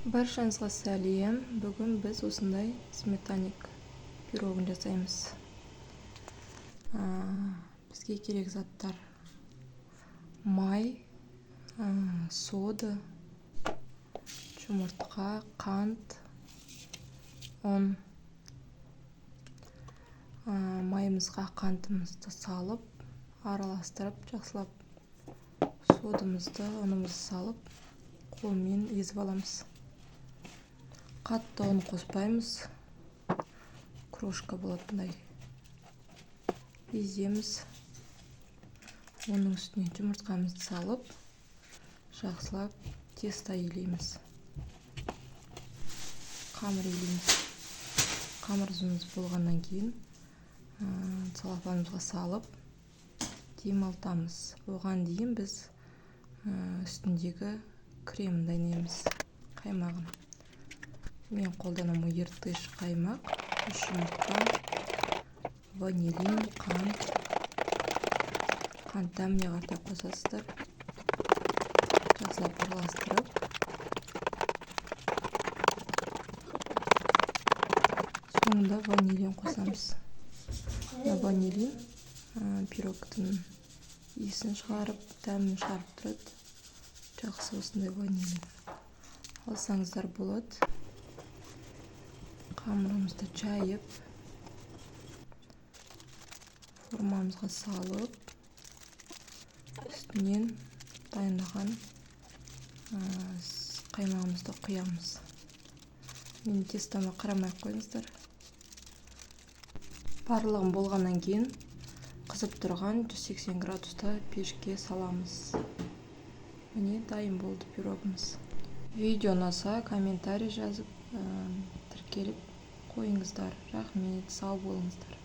Баршаңызға сәлем. Бүгін біз осындай сметаник пирогын жасаймыз. Бізге керек заттар: май, сода, жұмыртқа, қант, ұн. Майымызға қантымызды салып, араластырып, жақсылап содамызды, ұнымызды салып, қолмен езіп аламыз. Қатты ұн қоспаймыз. Крошка болатындай еземіз. Оның үстіне жұмыртқамызды салып, жақсылап тесто илейміз. Қамыр илейміз. Қамырымыз болғаннан кейін целлофанымызға салып демалтамыз. Оған дейін біз үстіндегі кремін дайындаймыз, қаймағын. Мен қолданамын ерітгіш қаймақ, 3 жұмыртқа, ванилин, қант. Қант дәміне қаратып қосасыздар. Жақсылап араластырып, соңында ванилин қосамыз. Ванилин пирогтың иісін шығарып, дәмін шығарып тұрады. Жақсы осындай ванилин алсаңыздар болады. Қамырымызды жайып, формамызға салып, үстінен дайындаған қаймағымызды құямыз. Мен тестома қарамай қойыңыздар. Барлығын болғаннан кейін қызып тұрған 180 градуста пешке саламыз. Міне дайын болды пирогымыз. Видео ұнаса комментарий жазып, тіркеліп қойыңыздар. Рахмет, сау болыңыздар.